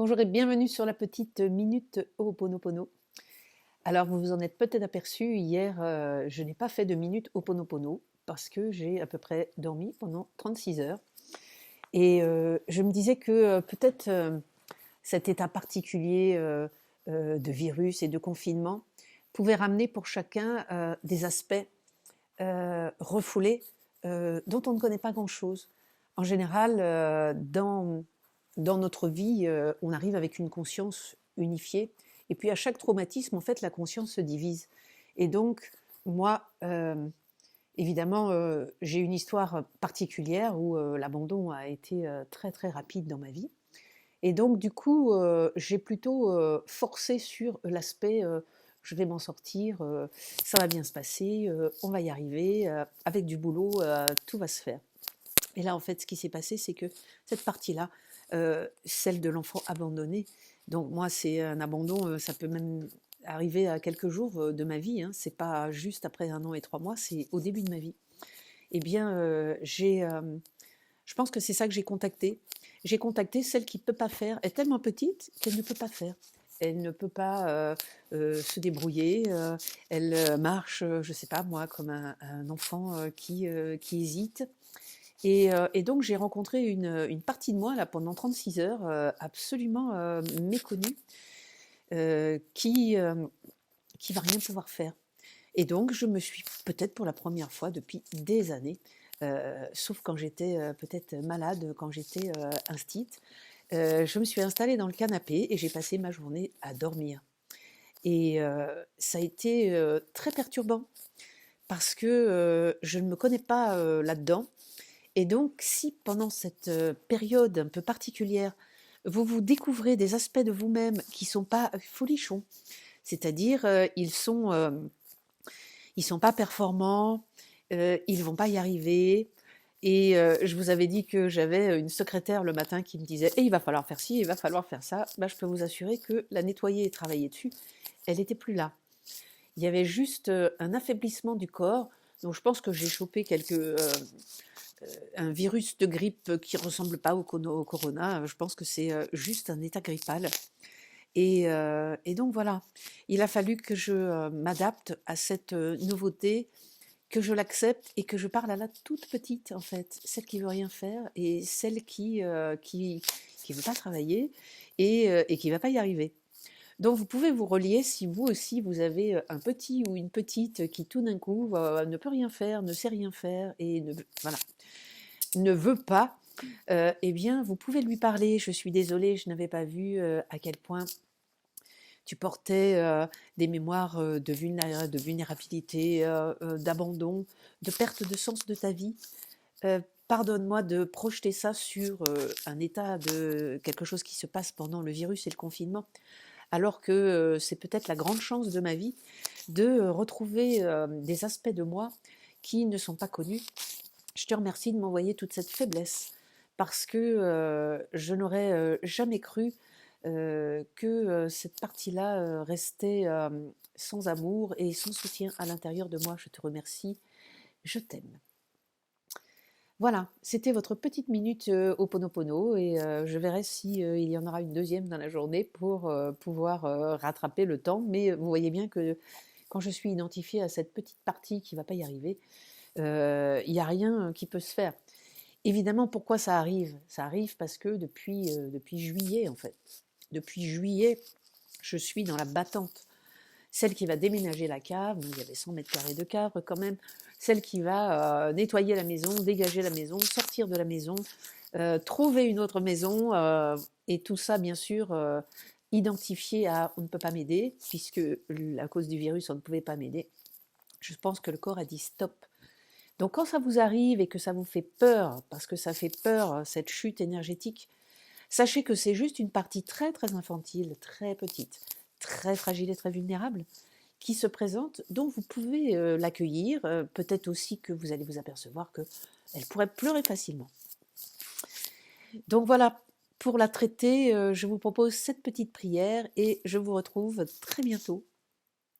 Bonjour et bienvenue sur la petite minute Ho'oponopono. Alors vous vous en êtes peut-être aperçu, hier je n'ai pas fait de minute Ho'oponopono parce que j'ai à peu près dormi pendant 36 heures. Et je me disais que peut-être cet état particulier de virus et de confinement pouvait ramener pour chacun des aspects refoulés dont on ne connaît pas grand-chose. En général, dans notre vie, on arrive avec une conscience unifiée. Et puis à chaque traumatisme, en fait, la conscience se divise. Et donc, moi, évidemment, j'ai une histoire particulière où l'abandon a été très très rapide dans ma vie. Et donc, du coup, j'ai plutôt forcé sur l'aspect je vais m'en sortir, ça va bien se passer, on va y arriver, avec du boulot, tout va se faire. Et là, en fait, ce qui s'est passé, c'est que cette partie-là, celle de l'enfant abandonné, donc moi, c'est un abandon, ça peut même arriver à quelques jours de ma vie, hein, c'est pas juste après 1 an et 3 mois, c'est au début de ma vie. Eh bien, je pense que c'est ça que j'ai contacté. J'ai contacté celle qui ne peut pas faire, elle est tellement petite qu'elle ne peut pas faire. Elle ne peut pas se débrouiller, elle marche, je ne sais pas moi, comme un enfant qui hésite. Et donc j'ai rencontré une partie de moi là pendant 36 heures absolument méconnue qui va rien pouvoir faire. Et donc je me suis peut-être pour la première fois depuis des années, sauf quand j'étais peut-être malade, quand j'étais instite, je me suis installée dans le canapé et j'ai passé ma journée à dormir. Et ça a été très perturbant parce que je ne me connais pas là-dedans. Et donc, si pendant cette période un peu particulière, vous découvrez des aspects de vous-même qui ne sont pas folichons, c'est-à-dire ils sont pas performants, ils vont pas y arriver. Et je vous avais dit que j'avais une secrétaire le matin qui me disait il va falloir faire ci, il va falloir faire ça. Ben, je peux vous assurer que la nettoyer et travailler dessus, elle n'était plus là. Il y avait juste un affaiblissement du corps. Donc je pense que j'ai chopé un virus de grippe qui ressemble pas au corona. Je pense que c'est juste un état grippal. Et donc voilà, il a fallu que je m'adapte à cette nouveauté, que je l'accepte et que je parle à la toute petite en fait, celle qui veut rien faire et celle qui veut pas travailler et qui va pas y arriver. Donc vous pouvez vous relier si vous aussi vous avez un petit ou une petite qui tout d'un coup ne peut rien faire, ne sait rien faire et voilà, ne veut pas. Eh bien, vous pouvez lui parler. Je suis désolée, je n'avais pas vu à quel point tu portais des mémoires de vulnérabilité, d'abandon, de perte de sens de ta vie. Pardonne-moi de projeter ça sur un état de quelque chose qui se passe pendant le virus et le confinement, alors que c'est peut-être la grande chance de ma vie de retrouver des aspects de moi qui ne sont pas connus. Je te remercie de m'envoyer toute cette faiblesse parce que je n'aurais jamais cru que cette partie-là restait sans amour et sans soutien à l'intérieur de moi. Je te remercie, je t'aime. Voilà, c'était votre petite minute Ho'oponopono et je verrai si il y en aura une deuxième dans la journée pour pouvoir rattraper le temps. Mais vous voyez bien que quand je suis identifiée à cette petite partie qui ne va pas y arriver, il n'y a rien qui peut se faire. Évidemment, pourquoi ça arrive? Ça arrive parce que depuis juillet, en fait, depuis juillet, je suis dans la battante. Celle qui va déménager la cave, il y avait 100 mètres carrés de cave quand même, celle qui va nettoyer la maison, dégager la maison, sortir de la maison, trouver une autre maison, et tout ça, bien sûr, identifié à on ne peut pas m'aider, puisque à cause du virus, on ne pouvait pas m'aider. Je pense que le corps a dit stop. Donc quand ça vous arrive et que ça vous fait peur, parce que ça fait peur, cette chute énergétique, sachez que c'est juste une partie très très infantile, très petite, très fragile et très vulnérable qui se présente, dont vous pouvez l'accueillir. Peut-être aussi que vous allez vous apercevoir qu'elle pourrait pleurer facilement. Donc voilà, pour la traiter, je vous propose cette petite prière et je vous retrouve très bientôt